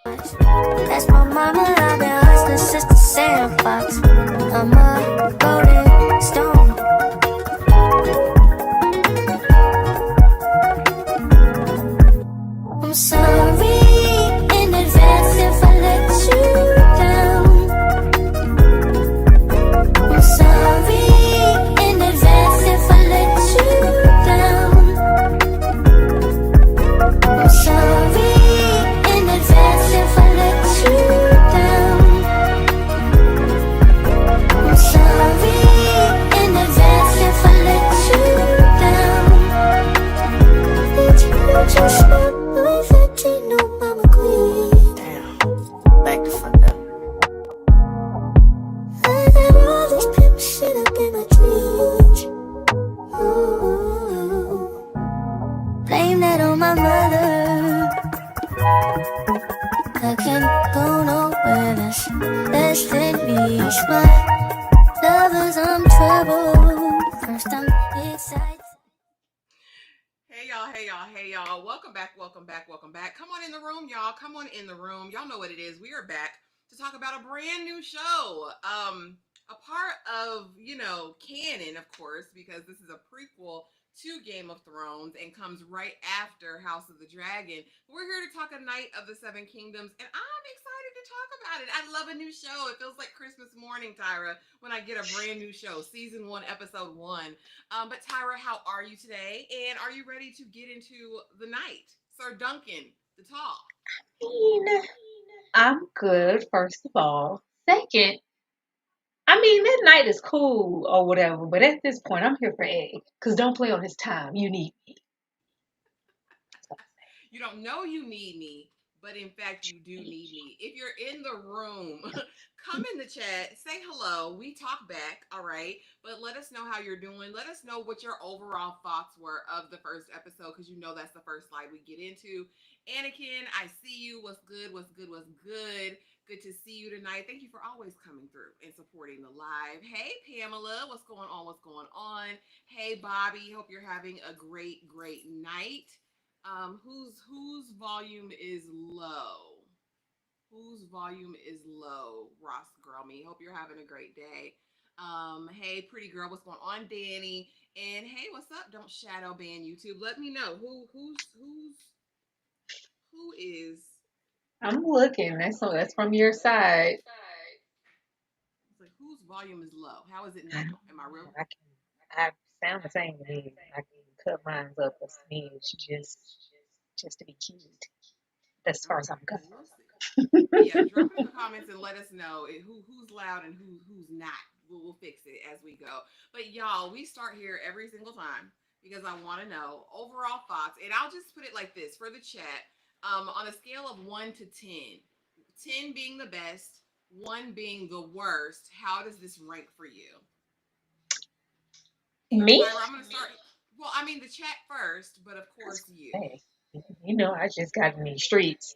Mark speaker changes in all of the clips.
Speaker 1: That's my mama, I've been hustling since the sandbox. I'm a golden stone. I'm sorry in advance if I let you down. I'm sorry in advance if I let you down. I'm sorry in advance if I let you down. I'm sorry in advance if I let you down. You just want Louis 15, no mama queen. Damn, back the fuck up. I got all this pimp shit up in my dreams. Ooh, blame that on my mother. I can't go nowhere less than me. My lovers, I'm trouble. First I'm excited.
Speaker 2: Hey y'all. Welcome back. Come on in the room, y'all. Come on in the room. Y'all know what it is. We are back to talk about a brand new show. A part of, canon, of course, because this is a prequel to Game of Thrones and comes right after House of the Dragon. We're here to talk A Knight of the Seven Kingdoms, and I'm excited to talk about it. I love a new show. It feels like Christmas morning, Tyra, when I get a brand new show, season 1, episode 1. But Tyra, how are you today? And are you ready to get into the night? Ser Duncan, the tall.
Speaker 3: I'm good, first of all. Second, I mean, that night is cool or whatever, but at this point, I'm here for Egg. Because don't play on his time. You need me.
Speaker 2: You don't know you need me, but in fact, you do need me. If you're in the room, come in the chat, say hello. We talk back, all right? But let us know how you're doing. Let us know what your overall thoughts were of the first episode, because you know that's the first slide we get into. Anakin, I see you. What's good? Good to see you tonight. Thank you for always coming through and supporting the live. Hey, Pamela, what's going on? Hey, Bobby, hope you're having a great night. Whose volume is low? Whose volume is low? Ross Girl Me. Hope you're having a great day. Hey, pretty girl, what's going on, Danny? And hey, what's up? Don't shadow ban YouTube. Let me know who is.
Speaker 3: I'm looking. That's from your side.
Speaker 2: It's like whose volume is low? How is it now? Am I real?
Speaker 3: I sound the same to me. I can cut mine up a smidge just to be cute. As far as I'm
Speaker 2: Okay,
Speaker 3: concerned.
Speaker 2: we'll see. But yeah, drop it in the comments and let us know who's loud and who's not. We'll fix it as we go. But y'all, we start here every single time because I want to know overall thoughts. And I'll just put it like this for the chat. On a scale of 1 to 10, 10 being the best, 1 being the worst, how does this rank for you? And
Speaker 3: Me?
Speaker 2: Tyra, I'm going to start. Well, I mean the chat first, but of course you.
Speaker 3: Hey, I just got in these streets.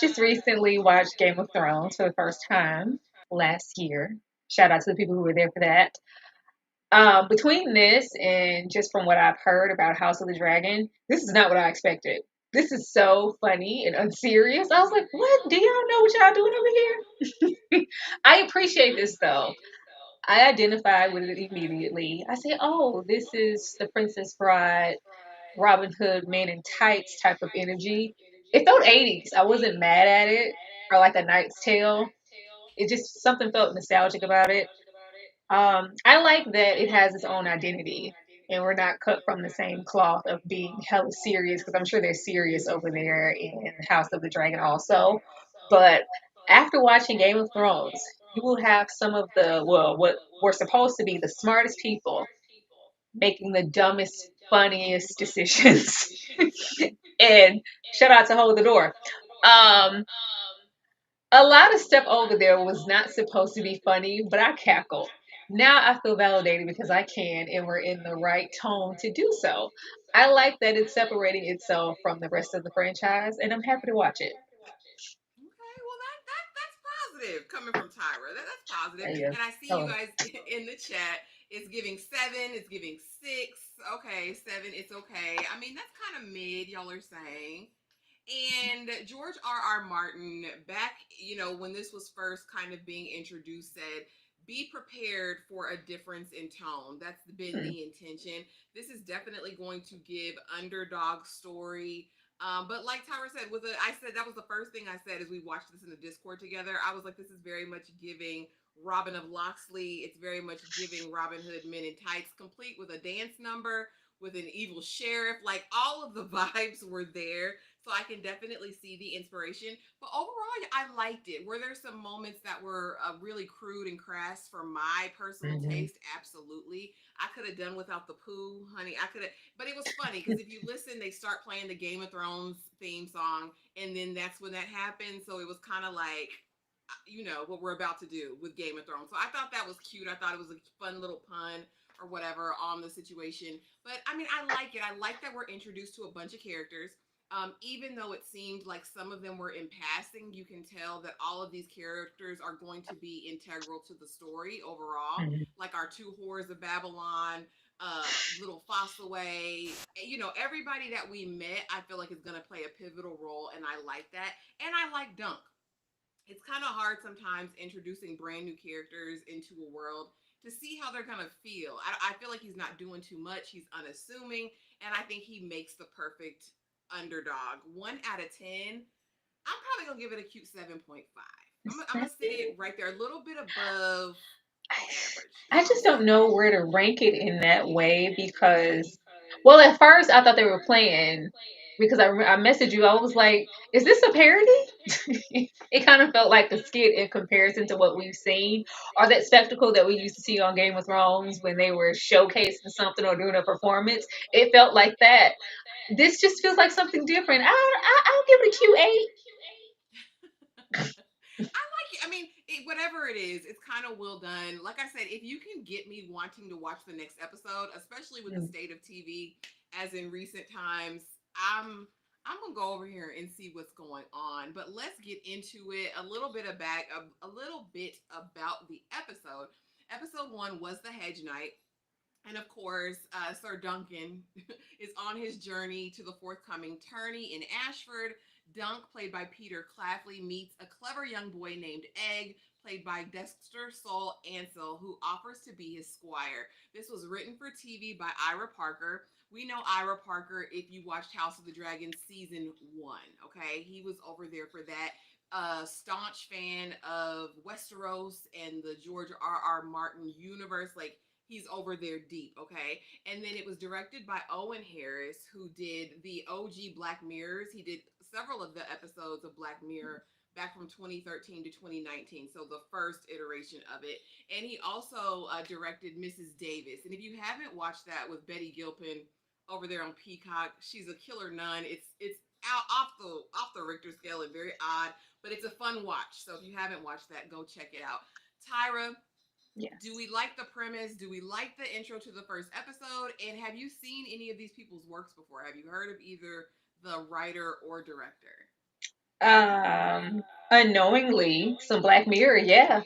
Speaker 3: Just recently watched Game of Thrones for the first time last year. Shout out to the people who were there for that. Between this and just from what I've heard about House of the Dragon, this is not what I expected. This is so funny and unserious. I was like, what? Do y'all know what y'all doing over here? I appreciate this though. I identified with it immediately. I say, oh, this is the Princess Bride, Robin Hood, Man in Tights type of energy. It felt 80s. I wasn't mad at it, or like A Knight's Tale. It just something felt nostalgic about it. I like that it has its own identity, and we're not cut from the same cloth of being hella serious, because I'm sure they're serious over there in House of the Dragon also. But after watching Game of Thrones, you will have some of what were supposed to be the smartest people making the dumbest, funniest decisions. And shout out to Hold the Door. Um, a lot of stuff over there was not supposed to be funny, but I cackled. Now I feel validated because I can, and we're in the right tone to do so. I like that it's separating itself from the rest of the franchise, and I'm happy to watch it.
Speaker 2: Okay, well that's positive coming from Tyra. That's positive.
Speaker 3: Yeah.
Speaker 2: And I see you
Speaker 3: Oh,
Speaker 2: guys in the chat. It's giving 7. It's giving 6. Okay, 7. It's okay. I mean that's kind of mid. Y'all are saying. And George R. R. Martin, back, when this was first kind of being introduced, said, be prepared for a difference in tone. That's been
Speaker 3: Mm.
Speaker 2: the intention. This is definitely going to give underdog story. But like Tyra said, I said that was the first thing I said as we watched this in the Discord together. I was like, this is very much giving Robin of Locksley. It's very much giving Robin Hood Men in Tights, complete with a dance number, with an evil sheriff. Like, all of the vibes were there. So I can definitely see the inspiration. But overall, I liked it. Were there some moments that were really crude and crass for my personal
Speaker 3: Mhm.
Speaker 2: taste? Absolutely. I could have done without the poo, honey. I could have, but it was funny because if you listen, they start playing the Game of Thrones theme song, and then that's when that happened. So it was kind of like, what we're about to do with Game of Thrones. So I thought that was cute. I thought it was a fun little pun or whatever on the situation. But I mean, I like it. I like that we're introduced to a bunch of characters. Even though it seemed like some of them were in passing, you can tell that all of these characters are going to be integral to the story overall.
Speaker 3: Mhm.
Speaker 2: Like our two whores of Babylon, little Fossoway, everybody that we met, I feel like is going to play a pivotal role, and I like that. And I like Dunk. It's kind of hard sometimes introducing brand new characters into a world to see how they're going to feel. I feel like he's not doing too much. He's unassuming, and I think he makes the perfect underdog. 1 out of 10. I'm probably going to give it a cute 7.5. I'm going to sit it right there, a little bit above the average, is
Speaker 3: I
Speaker 2: what I'm
Speaker 3: just don't
Speaker 2: saying.
Speaker 3: know where to rank it in that way because, well, at first I thought they were playing because I messaged you. I was like, is this a parody? It kind of felt like a skit in comparison to what we've seen or that spectacle that we used to see on Game of Thrones when they were showcasing something or doing a performance. It felt like that. This just feels like something different. I'll give it a Q8.
Speaker 2: I like it. I mean, whatever it is, it's kind of well done. Like I said, if you can get me wanting to watch the next episode, especially with the state of TV as in recent times, I'm I'm gonna go over here and see what's going on. But let's get into it. A little bit about the episode. Episode 1 was the Hedge Night. And of course, Ser Duncan is on his journey to the forthcoming tourney in Ashford. Dunk, played by Peter Clafley, meets a clever young boy named Egg, played by Dexter Soul Ansel, who offers to be his squire. This was written for TV by Ira Parker. We know Ira Parker if you watched House of the Dragon season 1, okay? He was over there for that. A staunch fan of Westeros and the George R. R. Martin universe. Like, he's over there deep, okay? And then it was directed by Owen Harris, who did the OG Black Mirrors. He did several of the episodes of Black Mirror back from 2013 to 2019, so the first iteration of it. And he also directed Mrs. Davis. And if you haven't watched that with Betty Gilpin over there on Peacock, she's a killer nun. It's out off the Richter scale and very odd, but it's a fun watch. So if you haven't watched that, go check it out. Tyra, do
Speaker 3: Yes.
Speaker 2: we like the premise? Do we like the intro to the first episode? And have you seen any of these people's works before? Have you heard of either the writer or director?
Speaker 3: Um, Unknowingly, some Black Mirror, yeah.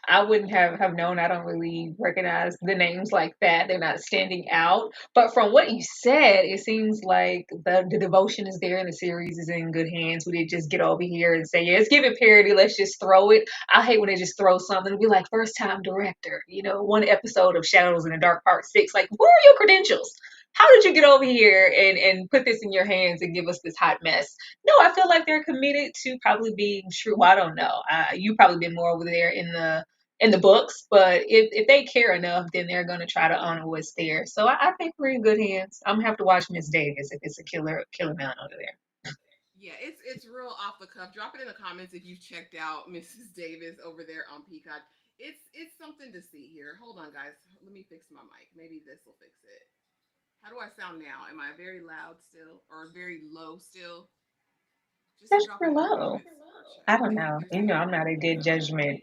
Speaker 3: I wouldn't have known. I don't really recognize the names like that. They're not standing out. But from what you said, it seems like the devotion is there and the series is in good hands. We did just get over here and say, yeah, let's give it parody. Let's just throw it. I hate when they just throw something and be like, first time director, one episode of Shadows in the Dark Part 6. Like, who are your credentials? How did you get over here and put this in your hands and give us this hot mess? No, I feel like they're committed to probably being true. Well, I don't know. You probably been more over there in the books, but if they care enough, then they're gonna try to honor what's there. So I think we're in good hands. I'm gonna have to watch Miss Davis if it's a killer man over there.
Speaker 2: Yeah, it's real off the cuff. Drop it in the comments if you've checked out Mrs. Davis over there on Peacock. It's something to see here. Hold on, guys. Let me fix my mic. Maybe this will fix it. How do I sound now? Am I very loud still or very low still? Just
Speaker 3: That's
Speaker 2: drop it
Speaker 3: for
Speaker 2: in the
Speaker 3: low.
Speaker 2: comments.
Speaker 3: I
Speaker 2: I
Speaker 3: don't
Speaker 2: think
Speaker 3: know.
Speaker 2: there's
Speaker 3: I'm not a good judgment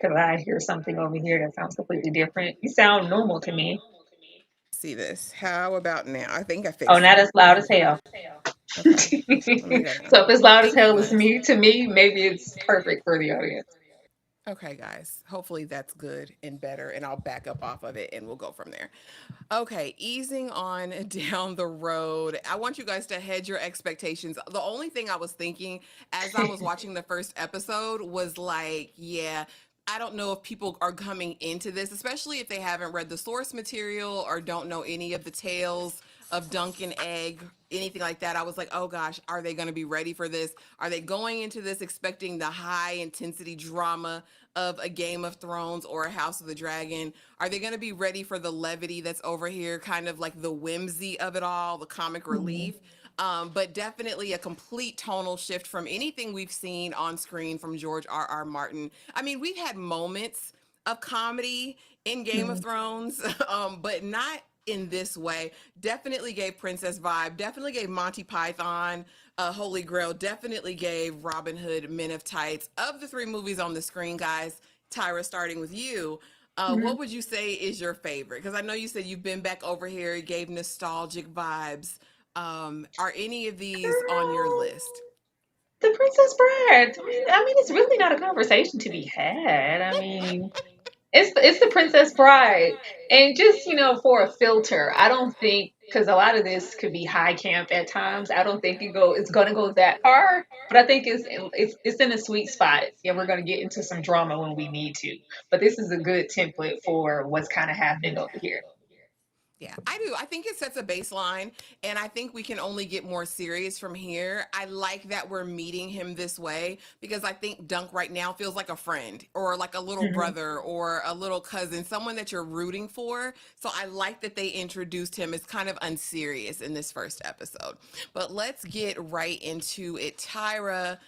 Speaker 3: because I hear something over here that sounds completely different. You sound normal to me.
Speaker 2: see this. How about now? I think I
Speaker 3: Oh,
Speaker 2: fixed
Speaker 3: not
Speaker 2: it.
Speaker 3: as loud as hell.
Speaker 2: Okay.
Speaker 3: So
Speaker 2: Let me go down.
Speaker 3: if it's loud as
Speaker 2: Thank you,
Speaker 3: hell as
Speaker 2: guys.
Speaker 3: me, to me, maybe it's perfect for the audience.
Speaker 2: Okay, guys. Hopefully that's good and better, and I'll back up off of it and we'll go from there. Okay, easing on down the road. I want you guys to hedge your expectations. The only thing I was thinking as I was watching the first episode was like, yeah, I don't know if people are coming into this, especially if they haven't read the source material or don't know any of the tales of Duncan Egg, anything like that. I was like, oh gosh, are they going to be ready for this? Are they going into this expecting the high intensity drama of a Game of Thrones or a House of the Dragon? Are they going to be ready for the levity that's over here, kind of like the whimsy of it all, the comic
Speaker 3: Mhm.
Speaker 2: relief? But definitely a complete tonal shift from anything we've seen on screen from George R. Martin. I mean, we've had moments of comedy in Game of
Speaker 3: Mhm.
Speaker 2: Thrones, but not in this way. Definitely gave Princess vibe. Definitely gave Monty Python, Holy Grail. Definitely gave Robin Hood, Men of Tights. Of the three movies on the screen, guys, Tyra, starting with you,
Speaker 3: Mhm.
Speaker 2: what would you say is your favorite? Because I know you said you've been back over here, it gave nostalgic vibes. Are any of these on your
Speaker 3: Girl,
Speaker 2: list?
Speaker 3: the Princess Bride. I mean, it's really not a conversation to be had. I mean, it's the Princess Bride, and just for a filter, I don't think because a lot of this could be high camp at times. I don't think it's gonna go that far, but I think it's in a sweet spot. Yeah, we're gonna get into some drama when we need to, but this is a good template for what's kind of happening over here.
Speaker 2: Yeah, I do. I think it sets a baseline, and I think we can only get more serious from here. I like that we're meeting him this way because I think Dunk right now feels like a friend or like a little
Speaker 3: Hmm.
Speaker 2: brother or a little cousin, someone that you're rooting for. So I like that they introduced him as kind of unserious in this first episode. But let's get right into it. Tyra,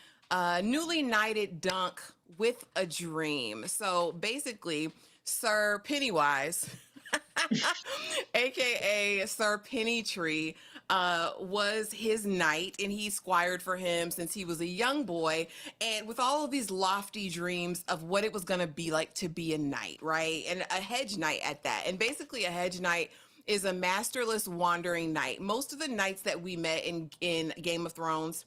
Speaker 2: newly knighted Dunk with a dream. So basically, Sir Pennywise. AKA Sir Pennytree, was his knight, and he squired for him since he was a young boy, and with all of these lofty dreams of what it was going to be like to be a knight, right? And a hedge knight at that. And basically, a hedge knight is a masterless wandering knight. Most of the knights that we met in Game of Thrones,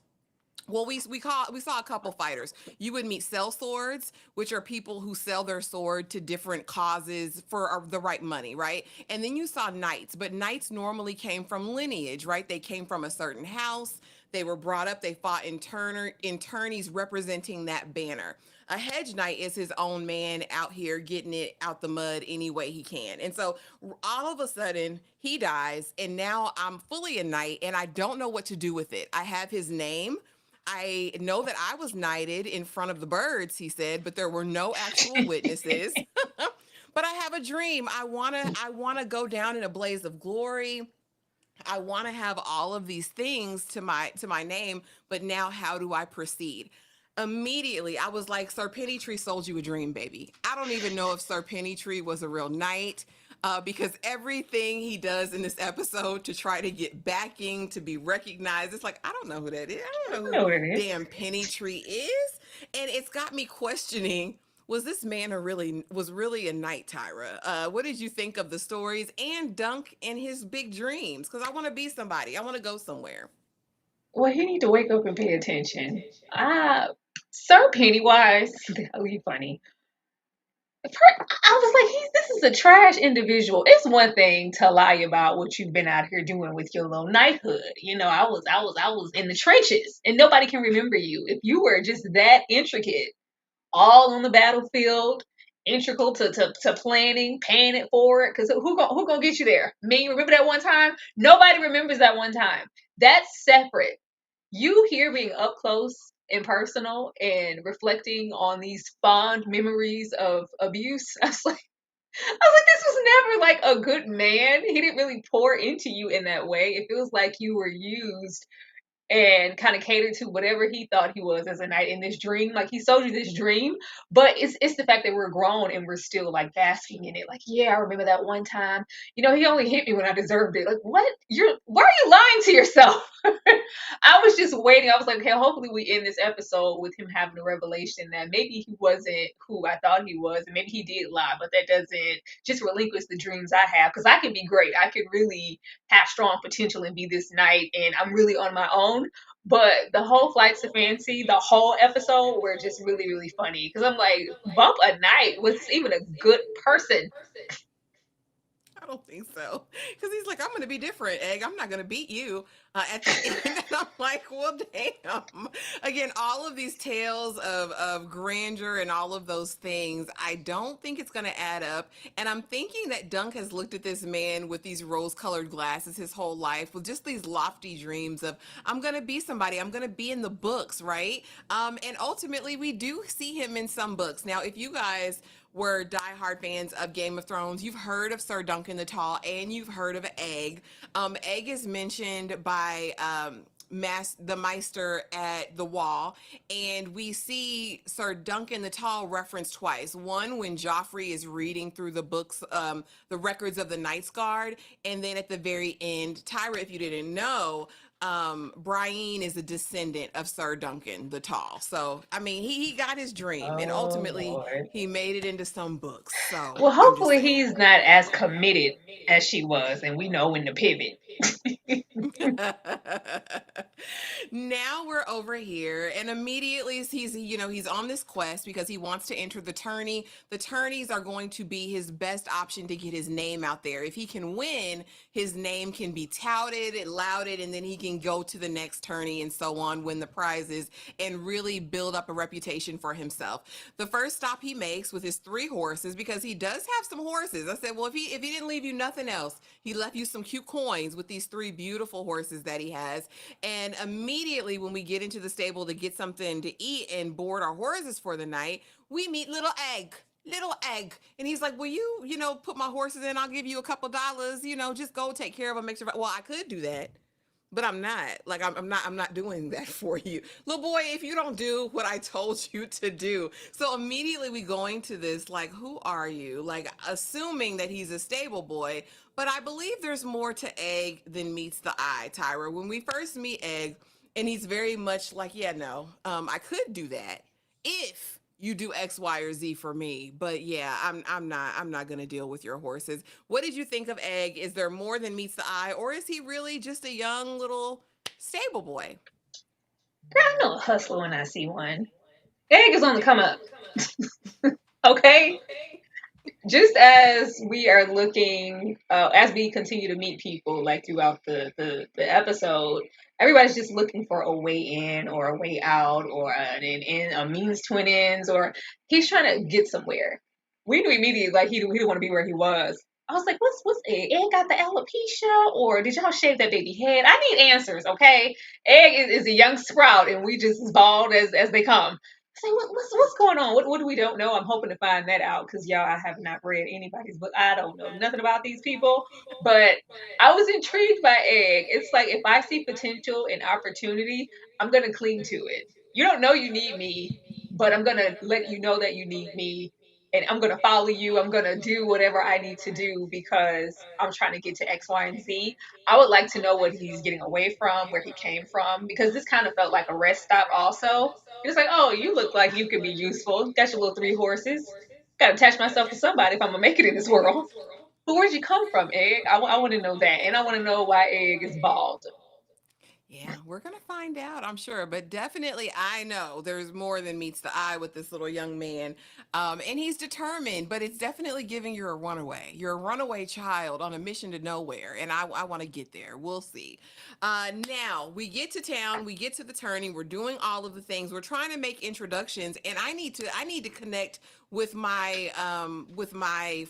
Speaker 2: well, we saw a couple fighters. You would meet sell swords, which are people who sell their sword to different causes for the right money, right? And then you saw knights, but knights normally came from lineage, right? They came from a certain house. They were brought up. They fought in tourneys representing that banner. A hedge knight is his own man out here getting it out the mud any way he can. And so all of a sudden he dies, and now I'm fully a knight, and I don't know what to do with it. I have his name. I know that I was knighted in front of the birds, he said, but there were no actual witnesses. But I have a dream. I want to go down in a blaze of glory. I want to have all of these things to my name, but now how do I proceed? Immediately, I was like, Sir Pennytree sold you a dream, baby. I don't even know if Sir Pennytree was a real knight, because everything he does in this episode to try to get backing, to be recognized, it's like, I don't know who that is. I don't
Speaker 3: I
Speaker 2: know
Speaker 3: know
Speaker 2: who
Speaker 3: what it is.
Speaker 2: damn Pennytree is. And it's got me questioning, was this man really a knight, Tyra? What did you think of the stories and Dunk and his big dreams? Because I want to be somebody. I want to go somewhere.
Speaker 3: Well, he need to wake up and pay attention. Sir Pennywise, oh, you funny. I was like, this is a trash individual. It's one thing to lie about what you've been out here doing with your little knighthood. I was in the trenches, and nobody can remember you. If you were just that intricate, all on the battlefield, integral to planning, paying it forward. Because who gonna get you there? Me? Remember that one time? Nobody remembers that one time. That's separate. You here being up close and personal and reflecting on these fond memories of abuse. I was like, this was never like a good man. He didn't really pour into you in that way. It feels like you were used and kind of catered to whatever he thought he was as a knight in this dream. Like he sold you this dream, but it's the fact that we're grown and we're still like basking in it. Like, yeah, I remember that one time. He only hit me when I deserved it. Like, what? Why are you lying to yourself? I was just waiting. I was like, okay, hopefully we end this episode with him having a revelation that maybe he wasn't who I thought he was, and maybe he did lie, but that doesn't just relinquish the dreams I have. Because I can be great. I could really have strong potential and be this knight, and I'm really on my own. down. But the whole flights of fancy, the whole episode were just really, really funny. Because I'm like, Bump a Night was even a good person.
Speaker 2: I don't think so. Because he's like, I'm going to be different, Egg. I'm not going to beat you at the end. And I'm like, well, damn. Again, all of these tales of grandeur and all of those things, I don't think it's going to add up. And I'm thinking that Dunk has looked at this man with these rose colored glasses his whole life with just these lofty dreams of, I'm going to be somebody. I'm going to be in the books, right? And ultimately, we do see him in some books. Now, if you guys were diehard fans of Game of Thrones, you've heard of Ser Duncan the Tall and you've heard of Egg. Egg is mentioned by the Meister at the Wall, and we see Ser Duncan the Tall referenced twice. One when Joffrey is reading through the books, the records of the Knights Guard, and then at the very end, Tyra, if you didn't know, Brian is a descendant of Ser Duncan the Tall. So I mean, he got his dream, and
Speaker 3: Oh
Speaker 2: ultimately
Speaker 3: Lord.
Speaker 2: he made it into some books. So
Speaker 3: Well,
Speaker 2: I'm just
Speaker 3: hopefully
Speaker 2: saying.
Speaker 3: he's not as committed as she was, and we know when to pivot.
Speaker 2: Now we're over here, and immediately he's on this quest because he wants to enter the tourney. The tourneys are going to be his best option to get his name out there. If he can win, his name can be touted and lauded, and then he can go to the next tourney and so on, win the prizes, and really build up a reputation for himself. The first stop he makes with his 3 horses, because he does have some horses. I said, well, if he didn't leave you nothing else, he left you some cute coins with these 3 beautiful horses that he has. And immediately when we get into the stable to get something to eat and board our horses for the night, we meet little Egg. Little Egg. And he's like, will you put my horses in? I'll give you a couple dollars, just go take care of them, make sure. Well, I could do that, but I'm not. Like, I'm not doing that for you, little boy. If you don't do what I told you to do. So immediately we going to this, like, who are you? Like, assuming that he's a stable boy. But I believe there's more to Egg than meets the eye, Tyra. When we first meet Egg, and he's very much like, yeah, no, I could do that if you do X, Y, or Z for me. But yeah, I'm not gonna deal with your horses. What did you think of Egg? Is there more than meets the eye, or is he really just a young little stable boy?
Speaker 3: Girl, I know a hustler when I see one. Egg is on the come up. Okay? Just as we are looking, as we continue to meet people like throughout the episode, everybody's just looking for a way in or a way out or an in, a means to an ends, or he's trying to get somewhere. We knew immediately like he didn't want to be where he was. I was like, what's Egg? Egg got the alopecia, or did y'all shave that baby head? I need answers, okay? Egg is a young sprout, and we just as bald as they come. Say what's going on? What do we don't know? I'm hoping to find that out because y'all, I have not read anybody's book. I don't know nothing about these people, but I was intrigued by Egg. It's like if I see potential and opportunity, I'm gonna cling to it. You don't know you need me, but I'm gonna let you know that you need me, and I'm gonna follow you. I'm gonna do whatever I need to do because I'm trying to get to X, Y, and Z. I would like to know what he's getting away from, where he came from, because this kind of felt like a rest stop also. It's like, oh, you look like you could be useful. Got your little 3 horses. Got to attach myself to somebody if I'm gonna make it in this world. But where'd you come from, Egg? I want to know that, and I want to know why Egg is bald.
Speaker 2: Yeah, we're going to find out, I'm sure. But definitely, I know there's more than meets the eye with this little young man. And he's determined, but it's definitely giving you a runaway. You're a runaway child on a mission to nowhere. And I want to get there. We'll see. Now, we get to town, we get to the turning, we're doing all of the things. We're trying to make introductions, and I need to connect with my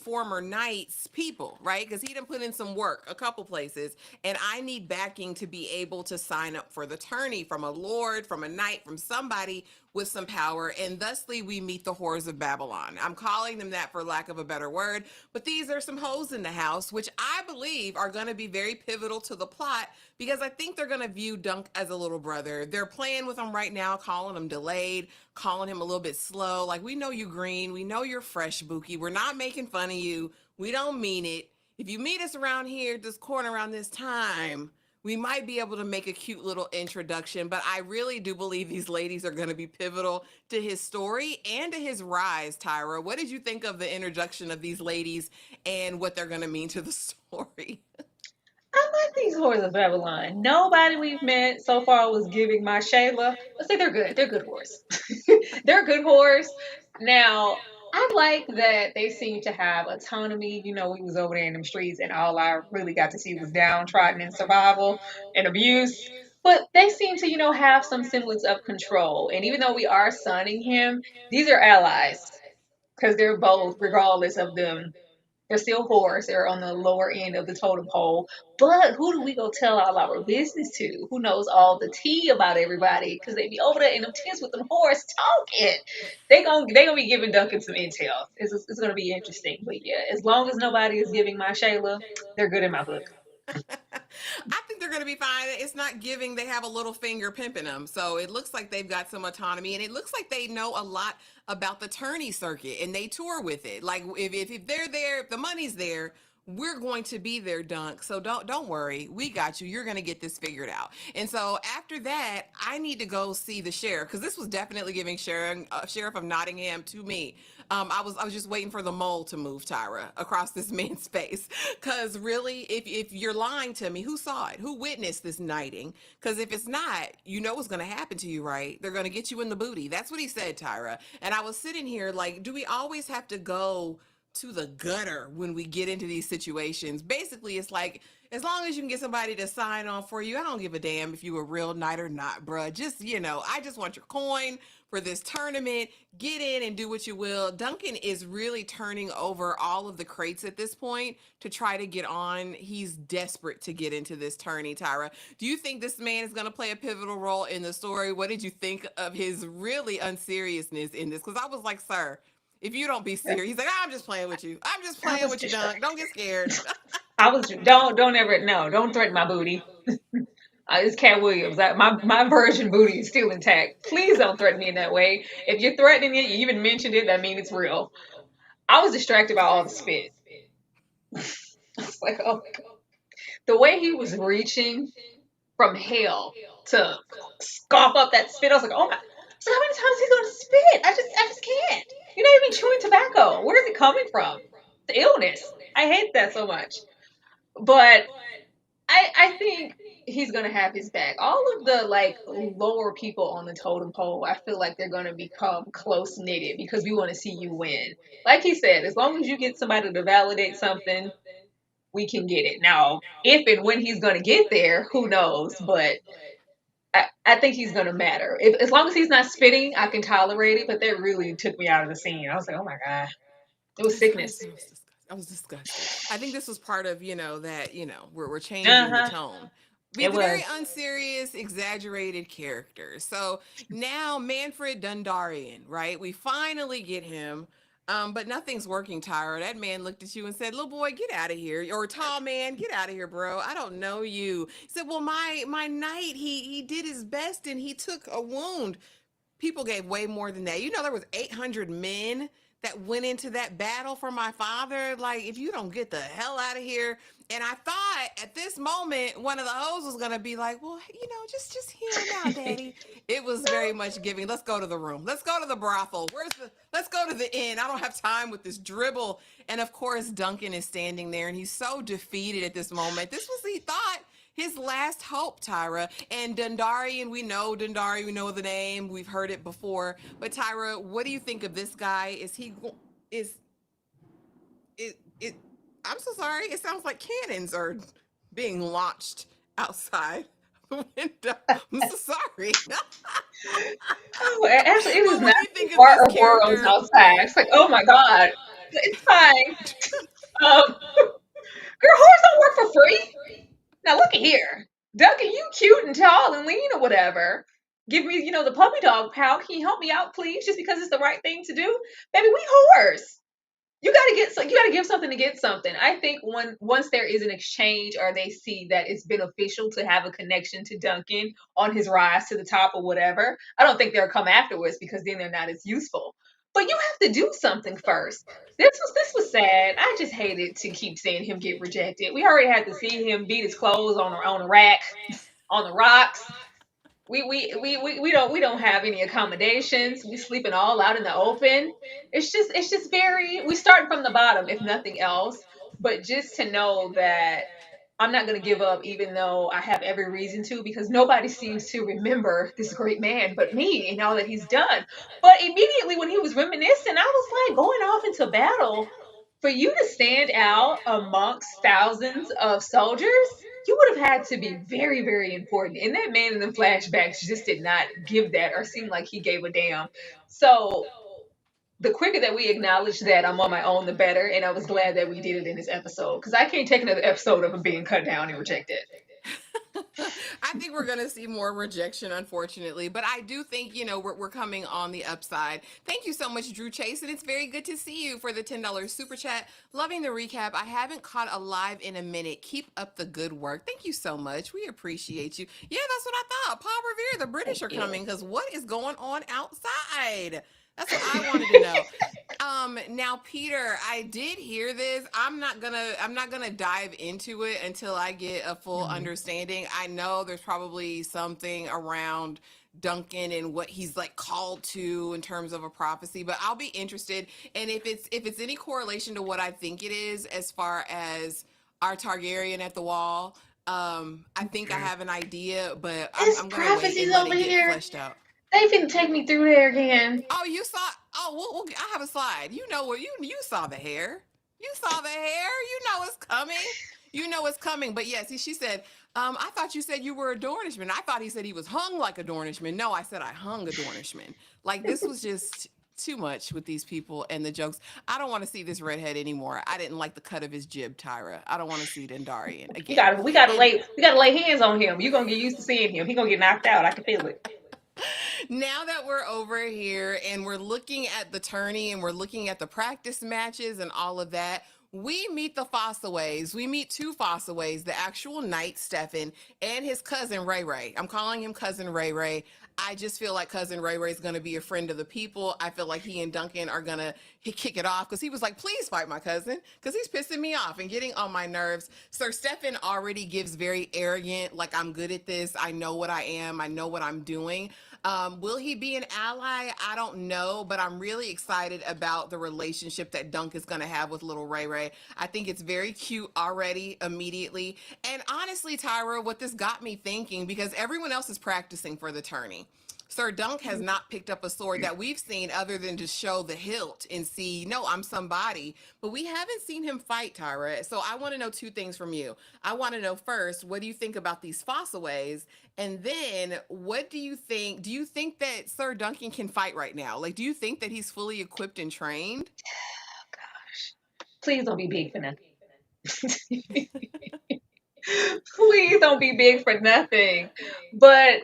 Speaker 2: former knight's people, right? Because he done put in some work a couple places, and I need backing to be able to sign up for the tourney from a lord, from a knight, from somebody with some power, and thusly we meet the whores of Babylon. I'm calling them that for lack of a better word, but these are some hoes in the house, which I believe are going to be very pivotal to the plot because I think they're going to view Dunk as a little brother. They're playing with him right now, calling him delayed, calling him a little bit slow. Like, we know you green, we know you're fresh, Buki. We're not making fun of you. We don't mean it. If you meet us around here, this corner around this time, we might be able to make a cute little introduction, but I really do believe these ladies are going to be pivotal to his story and to his rise, Tyra. What did you think of the introduction of these ladies and what they're going to mean to the story?
Speaker 3: I like these whores of Babylon. Nobody we've met so far was giving my Shayla. Let's say they're good. They're good whores. They're good whores. Now, I like that they seem to have autonomy. You know, we was over there in them streets and all I really got to see was downtrodden and survival and abuse. But they seem to, have some semblance of control. And even though we are sunning him, these are allies because they're both, regardless of them, they're still whores. They're on the lower end of the totem pole. But who do we go tell all our business to? Who knows all the tea about everybody? Because they be over there in them tents with them whores talking. They gonna be giving Duncan some intel. It's gonna be interesting. But yeah, as long as nobody is giving my Shayla, they're good in my book.
Speaker 2: I think they're going to be fine. It's not giving they have a little finger pimping them. So it looks like they've got some autonomy and it looks like they know a lot about the tourney circuit and they tour with it. Like if they're there, if the money's there, we're going to be there, Dunk. So don't worry. We got you. You're going to get this figured out. And so after that, I need to go see the sheriff because this was definitely giving sheriff of Nottingham to me. I was just waiting for the mole to move Tyra across this man's face. Cause really, if you're lying to me, who saw it? Who witnessed this knighting? Cause if it's not, you know what's gonna happen to you, right? They're gonna get you in the booty. That's what he said, Tyra. And I was sitting here like, do we always have to go to the gutter when we get into these situations? Basically, it's like as long as you can get somebody to sign on for you, I don't give a damn if you a real knight or not, bruh. Just, I just want your coin for this tournament. Get in and do what you will. Duncan is really turning over all of the crates at this point to try to get on. He's desperate to get into this tourney, Tyra. Do you think this man is going to play a pivotal role in the story? What did you think of his really unseriousness in this? Because I was like, sir, if you don't be serious, he's like, I'm just playing with you. I'm just
Speaker 3: I
Speaker 2: playing
Speaker 3: was
Speaker 2: with you, Dunk. Don't
Speaker 3: distracted.
Speaker 2: get scared.
Speaker 3: I was don't ever no, don't threaten my booty. It's Cat Williams. My version booty is still intact. Please don't threaten me in that way. If you're threatening it, you even mentioned it, that means it's real. I was distracted by all the spit. I was like, oh my god. The way he was reaching from hell to scoff up that spit, I was like, oh my. So how many times he's gonna spit? I just can't. You're not even chewing tobacco. Where is it coming from? The illness. I hate that so much. But I think he's gonna have his back. All of the like lower people on the totem pole, I feel like they're gonna become close knitted because we want to see you win. Like he said, as long as you get somebody to validate something, we can get it. Now, if and when he's gonna get there, who knows? But I think he's gonna matter. As long as he's not spitting, I can tolerate it. But that really took me out of the scene. I was like, oh my god, it was
Speaker 2: I was
Speaker 3: sickness.
Speaker 2: disgusted. I was disgusted. I think this was part of, that, we're
Speaker 3: Uh
Speaker 2: changing the
Speaker 3: huh.
Speaker 2: tone.
Speaker 3: It
Speaker 2: It's a very
Speaker 3: was.
Speaker 2: unserious, exaggerated character. So now Manfred Dondarrion, right? We finally get him. But nothing's working, Tyra. That man looked at you and said, "Little boy, get out of here." Or tall man, get out of here, bro. I don't know you. He said, "Well, my knight, he did his best and he took a wound." People gave way more than that. There was 800 men that went into that battle for my father. Like, if you don't get the hell out of here. And I thought at this moment, one of the hoes was gonna be like, well, just heal now, daddy. It was very much giving. Let's go to the room. Let's go to the brothel. Let's go to the inn. I don't have time with this dribble. And of course, Duncan is standing there and he's so defeated at this moment. This was, he thought, his last hope, Tyra. And Dondarrion, we know Dondarrion, we know the name, we've heard it before. But Tyra, what do you think of this guy? Is it? I'm so sorry. It sounds like cannons are being launched outside the window. I'm so sorry.
Speaker 3: Oh, actually, it is
Speaker 2: But what
Speaker 3: not
Speaker 2: do you
Speaker 3: too
Speaker 2: think of
Speaker 3: far
Speaker 2: this
Speaker 3: of worlds
Speaker 2: character?
Speaker 3: outside. It's like, oh my god, it's fine. Girl, whores don't work for free. Now look at here, Duncan, you cute and tall and lean or whatever. Give me, the puppy dog pal. Can you help me out, please? Just because it's the right thing to do, baby. We whores. You gotta give something to get something. I think once there is an exchange or they see that it's beneficial to have a connection to Duncan on his rise to the top or whatever, I don't think they'll come afterwards because then they're not as useful. But you have to do something first. This was sad. I just hated to keep seeing him get rejected. We already had to see him beat his clothes on a rack on the rocks. We don't have any accommodations. We sleeping all out in the open. It's just very, we start from the bottom if nothing else. But just to know that I'm not going to give up, even though I have every reason to, because nobody seems to remember this great man but me and all that he's done. But immediately when he was reminiscing, I was like, going off into battle, for you to stand out amongst thousands of soldiers, you would have had to be very, very important. And that man in the flashbacks just did not give that or seem like he gave a damn. So the quicker that we acknowledge that I'm on my own, the better. And I was glad that we did it in this episode, because I can't take another episode of him being cut down and rejected.
Speaker 2: I think we're going to see more rejection, unfortunately. But I do think, we're coming on the upside. Thank you so much, Drew Chase. And it's very good to see you for the $10 super chat. Loving the recap. I haven't caught a live in a minute. Keep up the good work. Thank you so much. We appreciate you. Yeah, that's what I thought. Paul Revere, the British are coming, because what is going on outside? That's what I wanted to know. Now, Peter, I did hear this. I'm not gonna dive into it until I get a full understanding. I know there's probably something around Duncan and what he's like called to in terms of a prophecy, but I'll be interested. And if it's any correlation to what I think it is, as far as our Targaryen at the wall, I think I have an idea, but
Speaker 3: It's
Speaker 2: I'm gonna wait and
Speaker 3: prophecies
Speaker 2: let
Speaker 3: over
Speaker 2: it get
Speaker 3: here.
Speaker 2: fleshed out.
Speaker 3: They finna take me through there again.
Speaker 2: Oh, you saw. Oh, I have a slide. You know what? You saw the hair. You saw the hair. You know it's coming. You know it's coming. But yes, she said. I thought you said you were a Dornishman. I thought he said he was hung like a Dornishman. No, I said I hung a Dornishman. Like, this was just too much with these people and the jokes. I don't want to see this redhead anymore. I didn't like the cut of his jib, Tyra. I don't want to see Dondarrion
Speaker 3: We
Speaker 2: again.
Speaker 3: gotta, we gotta lay, we gotta lay hands on him. You're gonna get used to seeing him. He gonna get knocked out. I can feel it.
Speaker 2: Now that we're over here and we're looking at the tourney and we're looking at the practice matches and all of that, we meet the Fossoways. We meet two Fossoways, the actual knight, Stefan, and his cousin, Ray Ray. I'm calling him Cousin Ray Ray. I just feel like Cousin Ray Ray is going to be a friend of the people. I feel like he and Duncan are going to kick it off, because he was like, please fight my cousin, because he's pissing me off and getting on my nerves. Sir Stefan already gives very arrogant, like, I'm good at this. I know what I am. I know what I'm doing. Will he be an ally? I don't know, but I'm really excited about the relationship that Dunk is going to have with little Ray Ray. I think it's very cute already, immediately. And honestly, Tyra, what this got me thinking, because everyone else is practicing for the tourney. Sir Dunk has not picked up a sword that we've seen, other than to show the hilt and see, no, I'm somebody. But we haven't seen him fight, Tyra. So I want to know two things from you. I want to know, first, what do you think about these Fossoways? And then what do you think? Do you think that Sir Duncan can fight right now? Like, do you think that he's fully equipped and trained?
Speaker 3: Please don't be big for nothing. Please don't be big for nothing. But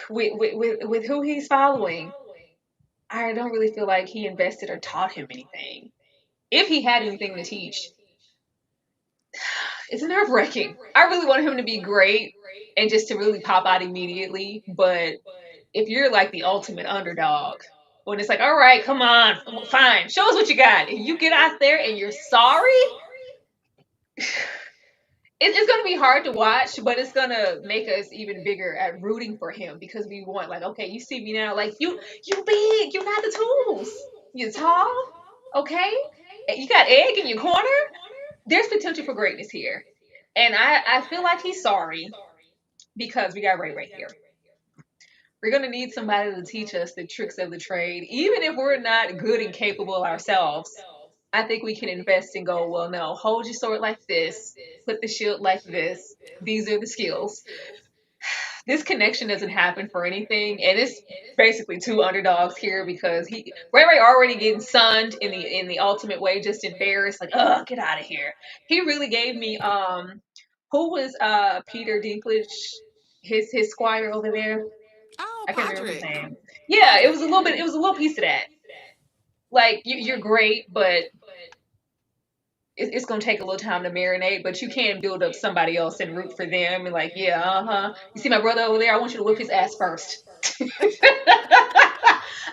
Speaker 3: with who he's following, I don't really feel like he invested or taught him anything. If he had anything to teach, it's nerve wracking. I really want him to be great and just to really pop out immediately. But if you're like the ultimate underdog, when it's like, all right, come on, fine, show us what you got. And you get out there and you're sorry, it's going to be hard to watch, but it's going to make us even bigger at rooting for him, because we want, like, okay, you see me now, like, you big, you got the tools, you're tall, okay, you got egg in your corner. There's potential for greatness here, and I feel like he's sorry, because we got Ray right here. We're going to need somebody to teach us the tricks of the trade, even if we're not good and capable ourselves. I think we can invest and go, well, no, hold your sword like this, put the shield like this. These are the skills. This connection doesn't happen for anything, and it's basically two underdogs here, because Ray Ray already getting sunned in the ultimate way, just embarrassed, like, ugh, get out of here. He really gave me who was Peter Dinklage, his squire over there?
Speaker 2: Oh,
Speaker 3: I can't remember his
Speaker 2: Podrick.
Speaker 3: name. Yeah, it was a little bit. It was a little piece of that. Like, you're great, but it's going to take a little time to marinate, but you can build up somebody else and root for them and, like, yeah, you see my brother over there, I want you to whip his ass first.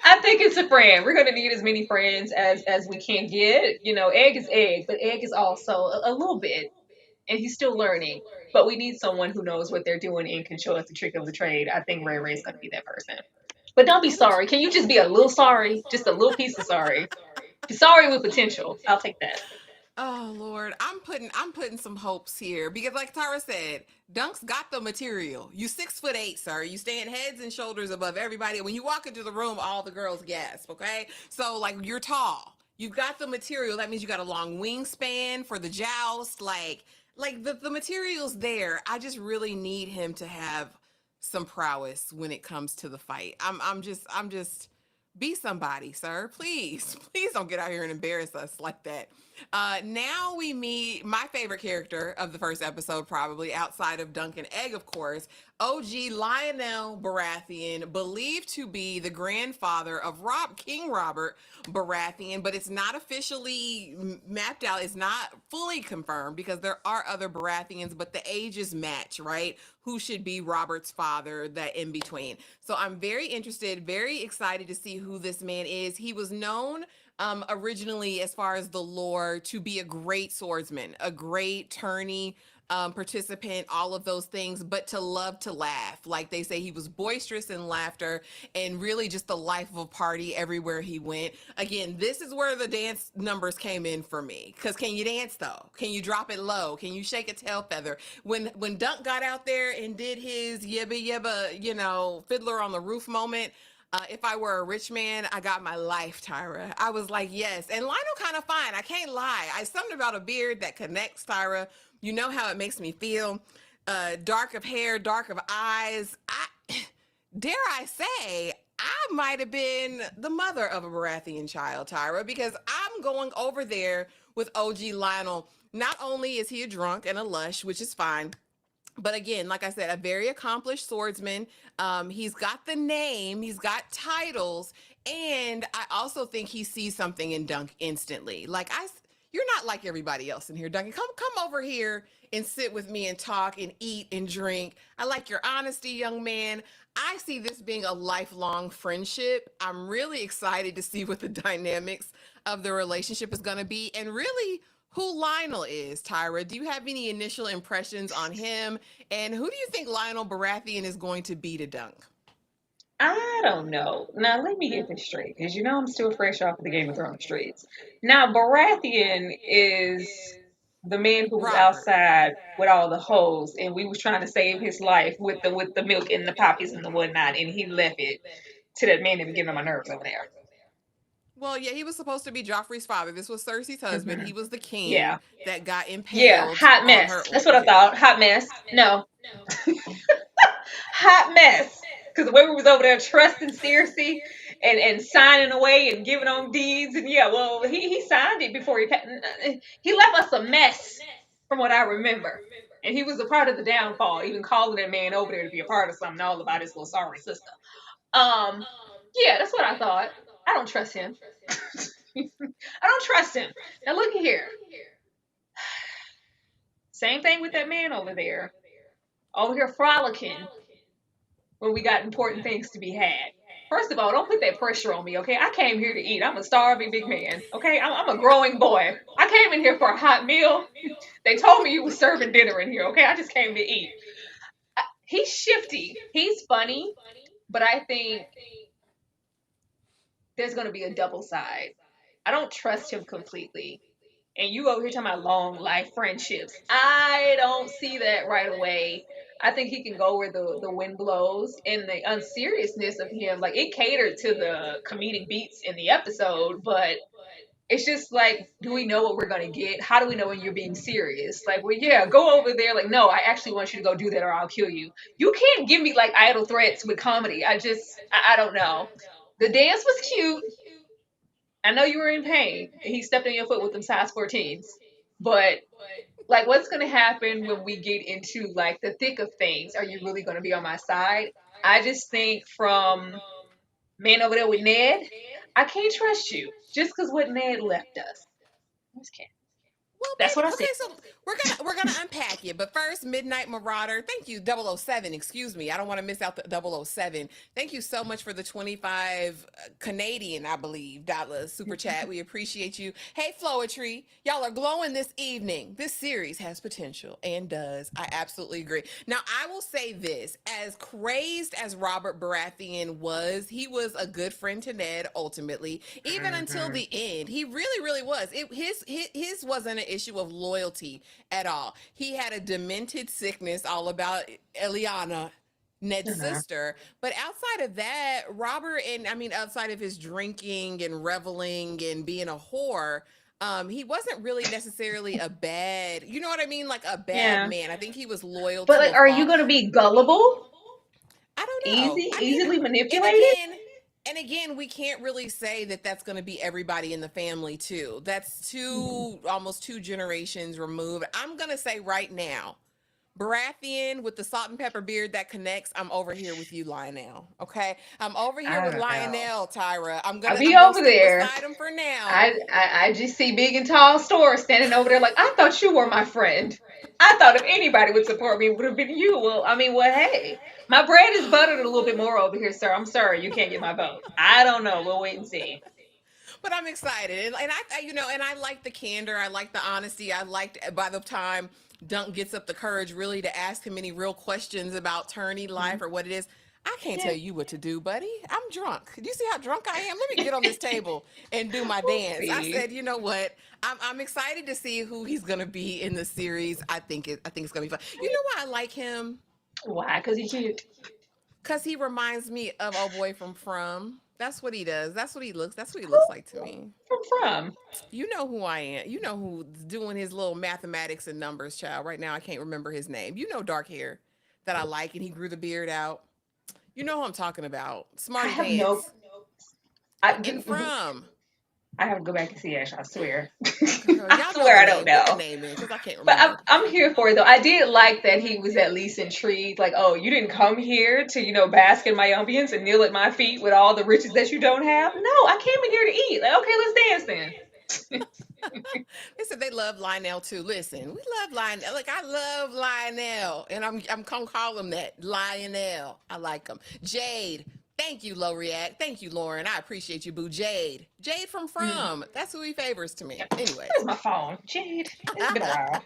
Speaker 3: I think it's a friend. We're going to need as many friends as we can get. Egg is egg, but egg is also a little bit, and he's still learning, but we need someone who knows what they're doing and can show us the trick of the trade. I think Ray Ray's going to be that person. But don't be
Speaker 2: I do
Speaker 3: sorry. Can you just be a little sorry? Just a little piece of sorry. Sorry with potential. I'll take that.
Speaker 2: Oh Lord, I'm putting some hopes here because, like Tara said, Dunk's got the material. You 6'8", sir. You stand heads and shoulders above everybody. When you walk into the room, all the girls gasp. Okay, so like you're tall. You've got the material. That means you got a long wingspan for the joust. Like the material's there. I just really need him to have some prowess when it comes to the fight. I'm just be somebody, sir. Please, please don't get out here and embarrass us like that. Now we meet my favorite character of the first episode, probably outside of Duncan Egg, of course. OG Lionel Baratheon, believed to be the grandfather of King Robert Baratheon, but it's not officially mapped out. It's not fully confirmed because there are other Baratheons, but the ages match, right? Who should be Robert's father, that in between. So I'm very interested, very excited to see who this man is. He was known originally, as far as the lore, to be a great swordsman, a great tourney participant, all of those things, but to love to laugh. Like they say, he was boisterous in laughter and really just the life of a party everywhere he went. Again, this is where the dance numbers came in for me. Because can you dance though? Can you drop it low? Can you shake a tail feather? When Dunk got out there and did his yibba yibba, Fiddler on the Roof moment, if I were a rich man, I got my life, Tyra. I was like, yes. And Lionel kind of fine. I can't lie. I something about a beard that connects, Tyra. You know how it makes me feel. Dark of hair, dark of eyes. Dare I say, I might have been the mother of a Baratheon child, Tyra, because I'm going over there with OG Lionel. Not only is he a drunk and a lush, which is fine, but again, like I said, a very accomplished swordsman. He's got the name, he's got titles, and I also think he sees something in Dunk instantly. You're not like everybody else in here, Duncan. Come over here and sit with me and talk and eat and drink. I like your honesty, young man. I see this being a lifelong friendship. I'm really excited to see what the dynamics of the relationship is going to be, and really who Lionel is. Tyra, do you have any initial impressions on him? And who do you think Lionel Baratheon is going to be to Dunk?
Speaker 3: I don't know. Now, let me get this straight, because I'm still fresh off of the Game of Thrones streets. Now, Baratheon is the man who was
Speaker 2: Robert.
Speaker 3: outside with all the hoes, and we was trying to save his life with the milk and the poppies and the whatnot, and he left it to that man that was getting on my nerves over there.
Speaker 2: Well, yeah, he was supposed to be Joffrey's father. This was Cersei's husband.
Speaker 3: Hmm.
Speaker 2: He was the king
Speaker 3: Yeah.
Speaker 2: that got
Speaker 3: Yeah.
Speaker 2: impaled
Speaker 3: Hot
Speaker 2: on her
Speaker 3: mess. That's what I
Speaker 2: order.
Speaker 3: thought. Hot mess. No. Hot mess. Because the way we was over there trusting Cersei and signing away and giving on deeds, and yeah, well, he signed it before he left us a mess, from what I remember. And he was a part of the downfall, even calling that man over there to be a part of something all about his little sorry sister. Um, yeah, that's what I thought. I don't trust him. I don't trust him. Now look here. Same thing with that man over here frolicking when we got important things to be had. First of all, don't put that pressure on me, okay? I came here to eat. I'm a starving big man, okay? I'm a growing boy. I came in here for a hot meal. They told me you were serving dinner in here, okay? I just came to eat. He's shifty. He's funny, but I think there's going to be a double side. I don't trust him completely. And you over here talking about long life friendships. I don't see that right away. I think he can go where the wind blows, and the unseriousness of him, like it catered to the comedic beats in the episode, but it's just like, do we know what we're gonna get? How do we know when you're being serious? Like, well, yeah, go over there. Like, no, I actually want you to go do that, or I'll kill you. You can't give me like idle threats with comedy. I don't know. The dance was cute. I know you were in pain. He stepped on your foot with them size 14s, but like, what's gonna happen when we get into like the thick of things? Are you really gonna be on my side? I just think from man over there with Ned, I can't trust you just because what Ned left us. I just can't.
Speaker 2: Well,
Speaker 3: That's what
Speaker 2: baby,
Speaker 3: I said.
Speaker 2: okay, so we're gonna unpack it. But first, Midnight Marauder, thank you, 007. Excuse me, I don't want to miss out the 007. Thank you so much for the 25 Canadian, I believe, dollars super chat. We appreciate you. Hey, Floetry, y'all are glowing this evening. This series has potential and does. I absolutely agree. Now, I will say this: as crazed as Robert Baratheon was, he was a good friend to Ned ultimately, even until the end. He really, really was. His wasn't an issue of loyalty at all. He had a demented sickness all about Eliana, Ned's
Speaker 3: Uh-huh.
Speaker 2: sister. But outside of that, Robert, and I mean, outside of his drinking and reveling and being a whore, he wasn't really necessarily a bad, you know what I mean? Like a bad
Speaker 3: Yeah.
Speaker 2: man. I think he was loyal
Speaker 3: But
Speaker 2: to
Speaker 3: like,
Speaker 2: a
Speaker 3: are you
Speaker 2: fault.
Speaker 3: going to be gullible?
Speaker 2: I don't know.
Speaker 3: Easy,
Speaker 2: I mean,
Speaker 3: easily
Speaker 2: and
Speaker 3: manipulated?
Speaker 2: again, we can't really say that that's going to be everybody in the family too. That's two, almost two generations removed. I'm going to say right now, Baratheon with the salt and pepper beard that connects. I'm over here with you, Lionel. Okay, I'm over here
Speaker 3: I
Speaker 2: with
Speaker 3: don't know.
Speaker 2: Lionel, Tyra.
Speaker 3: I'll be
Speaker 2: I'm gonna
Speaker 3: over
Speaker 2: stick
Speaker 3: there.
Speaker 2: beside him for now.
Speaker 3: I just see big and tall Stora standing over there like, I thought you were my friend. I thought if anybody would support me, it would have been you. Well, I mean, well, hey, my bread is buttered a little bit more over here, sir. I'm sorry, you can't get my vote. I don't know. We'll wait and see.
Speaker 2: But I'm excited, and you know, and I like the candor, I like the honesty, I liked by the time Dunk gets up the courage really to ask him any real questions about tourney life or what it is. I can't
Speaker 3: Yeah.
Speaker 2: tell you what to do, buddy. I'm drunk. Do you see how drunk I am? Let me get on this table and do my
Speaker 3: We'll
Speaker 2: dance. I
Speaker 3: see.
Speaker 2: said, you know what? I'm excited to see who he's gonna be in the series. I think it's gonna be fun. You know why I like him?
Speaker 3: Why? Because he's cute.
Speaker 2: Cause he reminds me of old boy from. That's what he does. That's what he looks. That's what he
Speaker 3: Who
Speaker 2: looks like to me.
Speaker 3: from?
Speaker 2: You know who I am. You know who's doing his little mathematics and numbers, child. Right now, I can't remember his name. You know, dark hair that I like, and he grew the beard out. You know who I'm talking about.
Speaker 3: I
Speaker 2: Smarty
Speaker 3: have no.
Speaker 2: pants.
Speaker 3: I,
Speaker 2: And from.
Speaker 3: I have to go back and see Ash. I swear.
Speaker 2: Girl,
Speaker 3: I
Speaker 2: y'all know
Speaker 3: swear
Speaker 2: the
Speaker 3: I don't
Speaker 2: name. Put the
Speaker 3: know.
Speaker 2: name in because I can't
Speaker 3: But
Speaker 2: remember.
Speaker 3: I'm here for it though. I did like that he was at least intrigued. Like, oh, you didn't come here to bask in my ambience and kneel at my feet with all the riches that you don't have. No, I came in here to eat. Like, okay, let's dance then.
Speaker 2: They said they love Lionel too. Listen, we love Lionel. Like I love Lionel, and I'm gonna call him that, Lionel. I like him. Jade. Thank you, Low React. Thank you, Lauren. I appreciate you, boo. Jade. Jade from
Speaker 3: Mm.
Speaker 2: From. That's who he favors to me.
Speaker 3: Where's
Speaker 2: Anyways.
Speaker 3: my phone, Jade? It's been a while.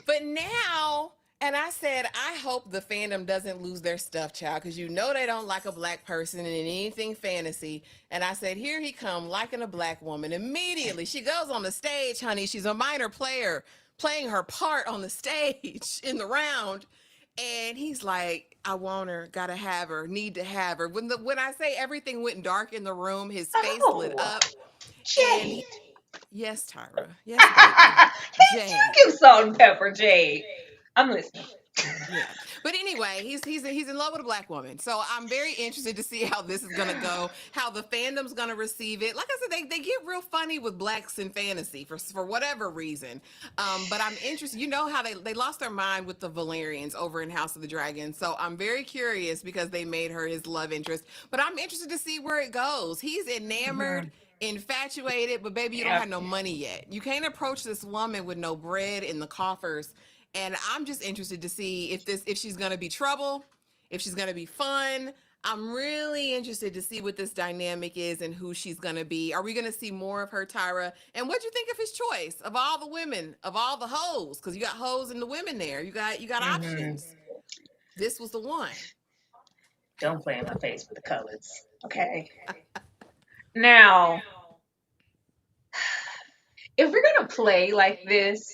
Speaker 2: But now, and I said, I hope the fandom doesn't lose their stuff, child, because you know they don't like a black person in anything fantasy. And I said, here he come, liking a black woman. Immediately, she goes on the stage, honey. She's a minor player, playing her part on the stage in the round. And he's like, I want her, gotta have her, need to have her. When I say everything went dark in the room, his face lit
Speaker 3: Oh,
Speaker 2: up, and
Speaker 3: Jade.
Speaker 2: yes, Tyra, yes, baby,
Speaker 3: Hey,
Speaker 2: Jade.
Speaker 3: you give salt and pepper, Jade. I'm listening.
Speaker 2: Yeah. But anyway, he's in love with a black woman. So I'm very interested to see how this is gonna go, how the fandom's gonna receive it. Like I said, they get real funny with blacks in fantasy for whatever reason. But I'm interested. You know how they lost their mind with the Valerians over in House of the Dragon. So I'm very curious because they made her his love interest. But I'm interested to see where it goes. He's enamored,
Speaker 3: Mhm.
Speaker 2: infatuated, but baby, you don't
Speaker 3: Yep.
Speaker 2: have no money yet. You can't approach this woman with no bread in the coffers, and I'm just interested to see if she's gonna be trouble, if she's gonna be fun. I'm really interested to see what this dynamic is and who she's gonna be. Are we gonna see more of her, Tyra? And what do you think of his choice of all the women, of all the hoes? Because you got hoes and the women there. You got
Speaker 3: Mhm.
Speaker 2: options. This was the one.
Speaker 3: Don't play in my face with the colors, okay? Now, if we're gonna play like this,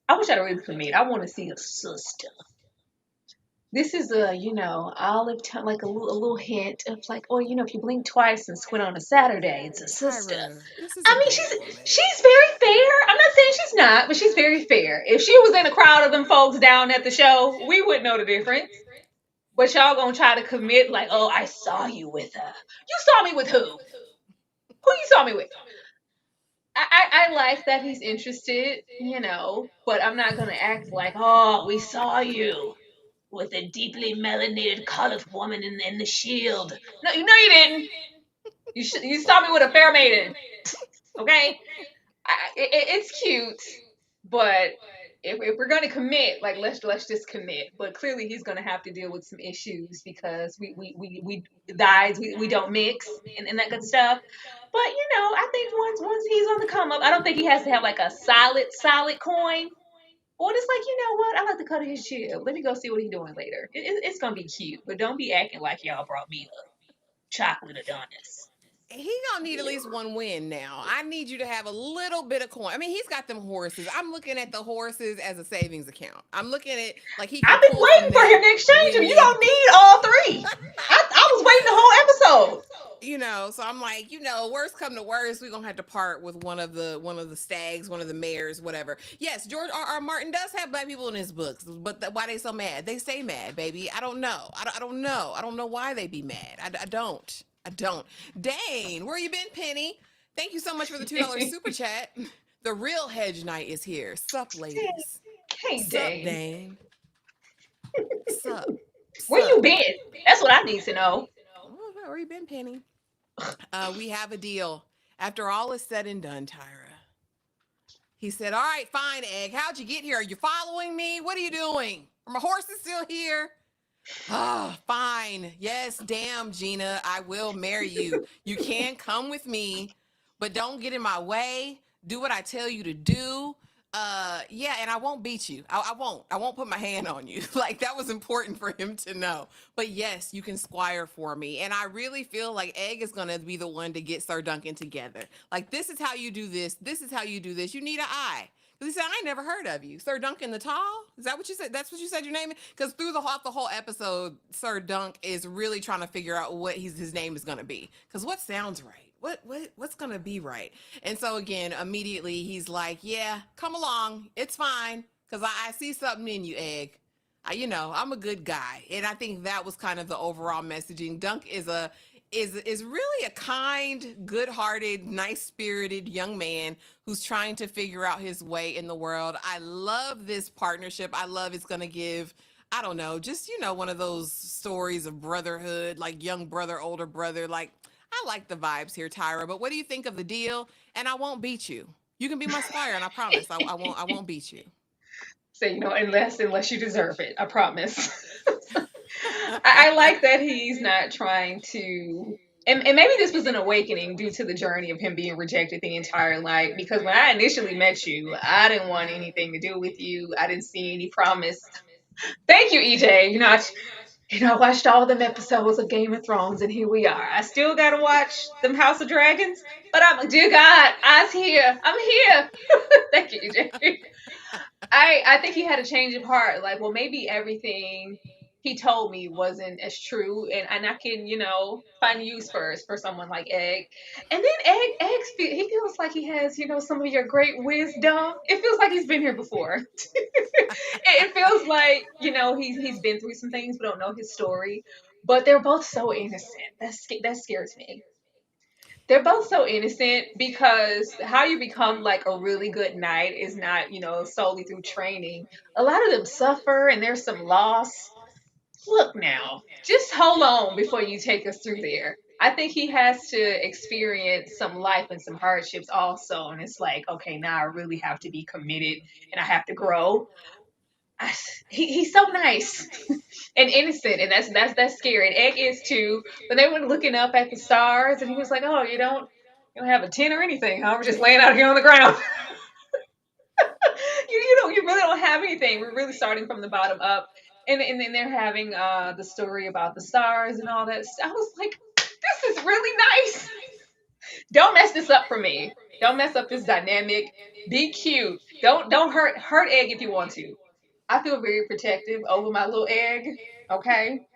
Speaker 3: I wish I'd read the commit. I want to see a sister. This is a, olive tone, like a little hint of like, oh, if you blink twice and squint on a Saturday, it's a sister.
Speaker 2: Tyra, this is a
Speaker 3: I mean,
Speaker 2: black
Speaker 3: she's
Speaker 2: woman.
Speaker 3: she's very fair. I'm not saying she's not, but she's very fair. If she was in a crowd of them folks down at the show, we would know the difference. But y'all gonna try to commit like, oh, I saw you with her. You saw me with who? Who you saw me with? I like that he's interested, but I'm not gonna act like, oh, we saw you with a deeply melanated colored woman in the shield. No, you didn't. You saw me with a fair maiden. Okay, it's cute, but if we're gonna commit, like let's just commit. But clearly he's gonna have to deal with some issues because we guys we don't mix and that good stuff. But I think once he's on the come up, I don't think he has to have like a solid coin. Or it's like, what? I like the cut of his jib. Let me go see what he's doing later. It's gonna be cute, but don't be acting like y'all brought me a chocolate Adonis.
Speaker 2: he gonna need at least one win now. I need you to have a little bit of coin. I mean, he's got them horses. I'm looking at the horses as a savings account. I'm looking at like he can
Speaker 3: I've been
Speaker 2: pull from
Speaker 3: waiting for
Speaker 2: that
Speaker 3: him to exchange them.
Speaker 2: when
Speaker 3: You
Speaker 2: need
Speaker 3: don't need all three. I was waiting the whole episode.
Speaker 2: so I'm like, worst come to worst, we're gonna have to part with one of the stags, one of the mares, whatever. Yes, George R. Martin does have black people in his books, but why they so mad? They stay mad, baby. I don't know. I don't know. I don't know why they be mad. I don't. I don't. Dane, where you been, Penny? Thank you so much for the $2 super chat. The real hedge knight is here. Sup, ladies.
Speaker 3: Hey,
Speaker 2: Sup,
Speaker 3: Dane.
Speaker 2: Dane. Sup.
Speaker 3: Where you
Speaker 2: Sup.
Speaker 3: been? That's what I need to know.
Speaker 2: Oh, where you been, Penny? We have a deal. After all is said and done, Tyra. He said, all right, fine, Egg. How'd you get here? Are you following me? What are you doing? Are my horses still here? Oh, fine. Yes, damn, Gina. I will marry you. You can come with me, but don't get in my way. Do what I tell you to do. Yeah, and I won't beat you. I won't. I won't put my hand on you. Like, that was important for him to know. But yes, you can squire for me. And I really feel like Egg is going to be the one to get Ser Duncan together. Like, this is how you do this. This is how you do this. You need an eye. Because he said, I ain't never heard of you. Ser Duncan the Tall? Is that what you said? That's what you said your name is? Because through the whole episode, Ser Dunk is really trying to figure out what his name is going to be. Because what sounds right? What's gonna be right? And so again, immediately he's like, yeah, come along, it's fine, because I see something in you, Egg. I'm a good guy. And I think that was kind of the overall messaging. Dunk is really a kind, good-hearted, nice-spirited young man who's trying to figure out his way in the world. I love this partnership. I love it's gonna give, I don't know, just one of those stories of brotherhood, like young brother, older brother. Like, I like the vibes here, Tyra, but what do you think of the deal? And I won't beat you. You can be my squire, and I promise I won't beat you.
Speaker 3: So, unless you deserve it, I promise. I like that he's not trying to, and maybe this was an awakening due to the journey of him being rejected the entire life. Because when I initially met you, I didn't want anything to do with you. I didn't see any promise. Thank you, EJ. I watched all them episodes of Game of Thrones, and here we are. I still gotta watch them House of Dragons, but dear God, I'm here. I'm here. Thank you, EJ. I think he had a change of heart. Like, well, maybe everything he told me wasn't as true, and I can, find use for someone like Egg. And then he feels like he has, some of your great wisdom. It feels like he's been here before. It feels like, he's been through some things, but don't know his story. But they're both so innocent. That scares me. They're both so innocent, because how you become like a really good knight is not, solely through training. A lot of them suffer, and there's some loss. Look now, just hold on before you take us through there. I think he has to experience some life and some hardships also. And it's like, okay, now I really have to be committed, and I have to grow. He's so nice and innocent, and that's scary. And Egg is too. But they were looking up at the stars, and he was like, "Oh, you don't have a tent or anything, huh? We're just laying out here on the ground. You really don't have anything. We're really starting from the bottom up." And then they're having the story about the stars and all that. I was like, this is really nice. Don't mess this up for me. Don't mess up this dynamic. Be cute. Don't hurt Egg if you want to. I feel very protective over my little Egg. Okay.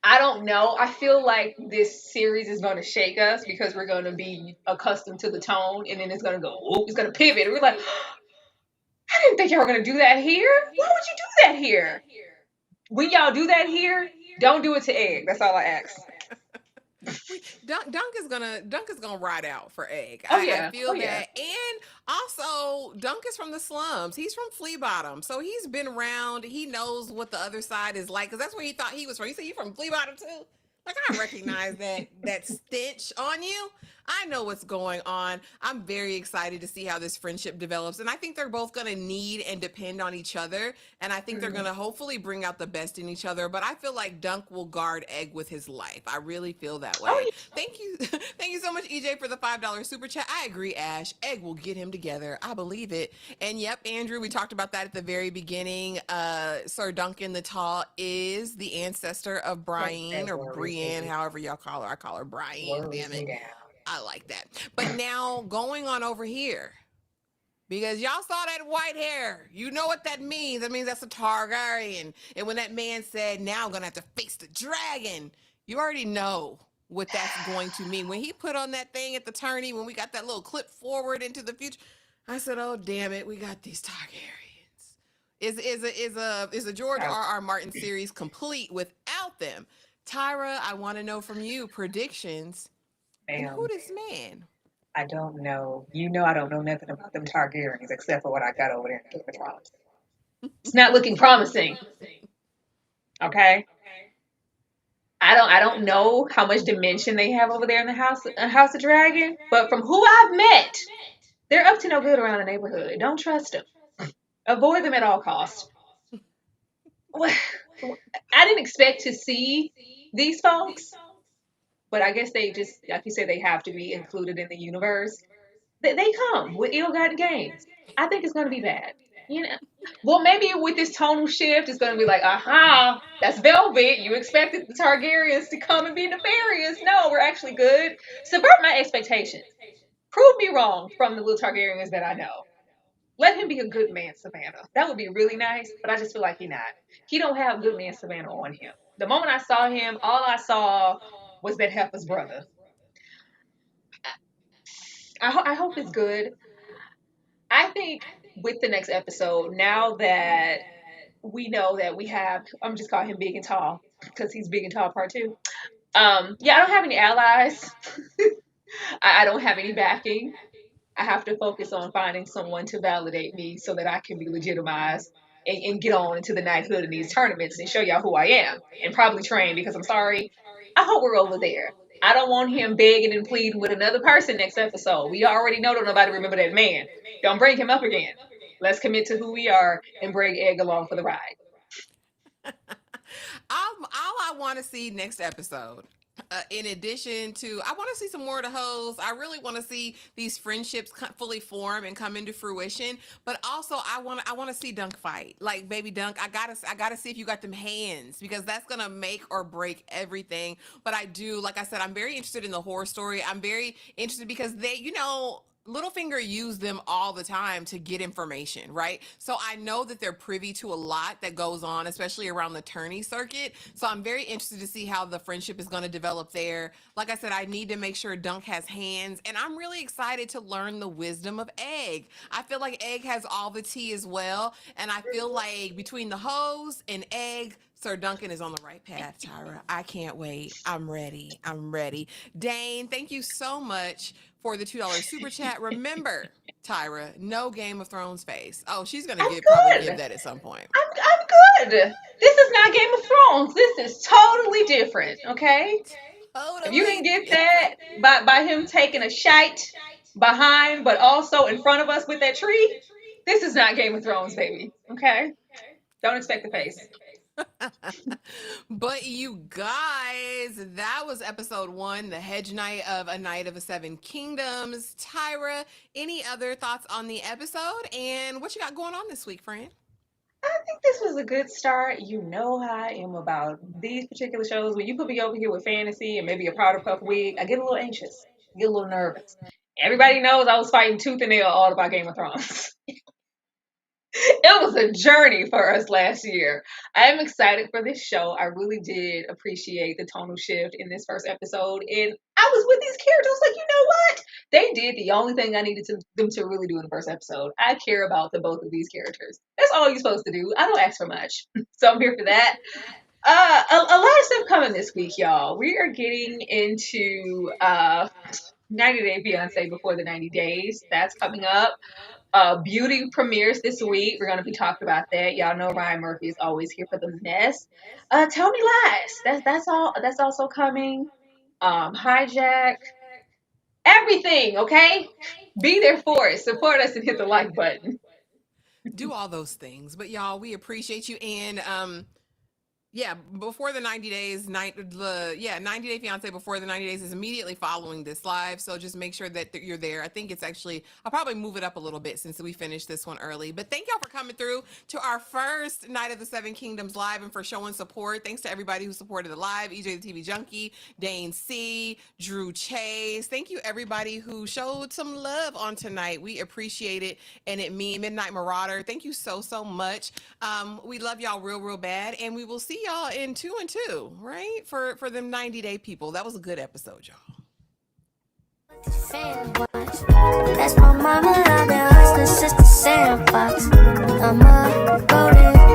Speaker 3: I don't know. I feel like this series is going to shake us, because we're going to be accustomed to the tone, and then it's going to go, whoop, it's going to pivot. And we're like, I didn't think y'all were going to do that here. Why would you do that here? When y'all do that here, don't do it to Egg. That's all I ask.
Speaker 2: Dunk is gonna ride out for Egg.
Speaker 3: Oh yeah.
Speaker 2: I feel that. And also, Dunk is from the slums. He's from Flea Bottom, so he's been around. He knows what the other side is like, because that's where he thought he was from. He said, "You from Flea Bottom too?" Like, I recognize that stench on you. I know what's going on. I'm very excited to see how this friendship develops. And I think they're both going to need and depend on each other. And I think they're going to hopefully bring out the best in each other. But I feel like Dunk will guard Egg with his life. I really feel that way.
Speaker 3: Oh, yeah.
Speaker 2: Thank you. Thank you so much much, EJ, for the $5 super chat. I agree, Ash. Egg will get him together. I believe it. And yep, Andrew, we talked about that at the very beginning. Ser Duncan the Tall is the ancestor of Brienne
Speaker 3: That
Speaker 2: or
Speaker 3: worries
Speaker 2: Brienne,
Speaker 3: me.
Speaker 2: however y'all call her. I call her Brienne.
Speaker 3: Worries
Speaker 2: Damn
Speaker 3: me
Speaker 2: it.
Speaker 3: down.
Speaker 2: I like that. But now going on over here. Because y'all saw that white hair. You know what that means. That means that's a Targaryen. And when that man said, now I'm going to have to face the dragon, you already know what that's going to mean. When he put on that thing at the tourney, when we got that little clip forward into the future, I said, oh, damn it, we got these Targaryens. Is a George
Speaker 3: Oh,
Speaker 2: R. R. Martin series complete without them? Tyra, I want to know from you predictions. And who
Speaker 3: ma'am,
Speaker 2: this man?
Speaker 3: I don't know. You know I don't know nothing about them Targaryens except for what I got over there in Game of Thrones. It's not looking promising. Okay. I don't know how much dimension they have over there in the House of Dragon, but from who I've met, they're up to no good around the neighborhood. Don't trust them. Avoid them at all costs. I didn't expect to see these folks, but I guess they just, like you said, they have to be included in the universe. They come with ill-gotten gains. I think it's going to be bad. You know, well, maybe with this tonal shift, it's going to be like, aha, that's Velvet. You expected the Targaryens to come and be nefarious. No, we're actually good. Subvert my expectations. Prove me wrong from the little Targaryens that I know. Let him be a good man, Savannah. That would be really nice, but I just feel like he not. He don't have good man Savannah on him. The moment I saw him, all I saw was that heifer's brother. I hope it's good. I think with the next episode, now that we know that we have, I'm just calling him big and tall because he's big and tall part two. Yeah, I don't have any allies. I don't have any backing. I have to focus on finding someone to validate me so that I can be legitimized and get on into the knighthood in these tournaments and show y'all who I am and probably train because I'm sorry. I hope we're over there. I don't want him begging and pleading with another person next episode. We already know that nobody remember that man. Don't bring him up again. Let's commit to who we are and bring Egg along for the ride.
Speaker 2: All I want to see next episode, in addition to, I want to see some more of the hoes. I really want to see these friendships fully form and come into fruition. But also, I want to see Dunk fight. Like, baby Dunk, I gotta see if you got them hands because that's gonna make or break everything. But I do, like I said, I'm very interested in the horror story. I'm very interested because Littlefinger used them all the time to get information, right? So I know that they're privy to a lot that goes on, especially around the tourney circuit. So I'm very interested to see how the friendship is going to develop there. Like I said, I need to make sure Dunk has hands, and I'm really excited to learn the wisdom of Egg. I feel like Egg has all the tea as well, and I feel like between the hose and Egg, Sir Duncan is on the right path, Tyra. I can't wait. I'm ready. I'm ready. Dane, thank you so much for the $2 super chat. Remember, Tyra, no Game of Thrones face. Oh, she's gonna
Speaker 3: I'm
Speaker 2: probably give
Speaker 3: good.
Speaker 2: that at some point.
Speaker 3: I'm good. This is not Game of Thrones. This is totally different. Okay. If you didn't
Speaker 2: Totally
Speaker 3: get that
Speaker 2: different.
Speaker 3: by him taking a shite behind, but also in front of us with that tree, this is not Game of Thrones, baby. Okay? Don't expect the face.
Speaker 2: But you guys, that was episode 1, the hedge night of A Night of the Seven Kingdoms. Tyra, any other thoughts on the episode and what you got going on this week, friend?
Speaker 3: I think this was a good start. You know how I am about these particular shows. When you put me over here with fantasy and maybe a powder puff wig, I get a little anxious, I get a little nervous. Everybody knows I was fighting tooth and nail all about Game of Thrones. It was a journey for us last year. I am excited for this show. I really did appreciate the tonal shift in this first episode. And I was with these characters like, you know what? They did the only thing I needed them to really do in the first episode. I care about the both of these characters. That's all you're supposed to do. I don't ask for much. So I'm here for that. A lot of stuff coming this week, y'all. We are getting into 90 Day Fiance Before the 90 Days. That's coming up. Beauty premieres this week. We're going to be talking about that. Y'all know Ryan Murphy is always here for the mess. Tell Me Lies. That's all. That's also coming. Hijack. Everything. Okay. Be there for it. Support us and hit the like button.
Speaker 2: Do all those things. But y'all, we appreciate you. And Yeah, before the 90 days, 90 Day Fiance before the 90 days is immediately following this live. So just make sure that you're there. I think it's actually, I'll probably move it up a little bit since we finished this one early. But thank y'all for coming through to our first Night of the Seven Kingdoms live and for showing support. Thanks to everybody who supported the live, EJ the TV Junkie, Dane C, Drew Chase. Thank you everybody who showed some love on tonight. We appreciate it. And it means Midnight Marauder. Thank you so much. We love y'all real bad. And we will see y'all in 2 and 2, right? For them 90-day people. That was a good episode, y'all.
Speaker 1: That's my mama, I've been hustling since the sandbox. I'm a golden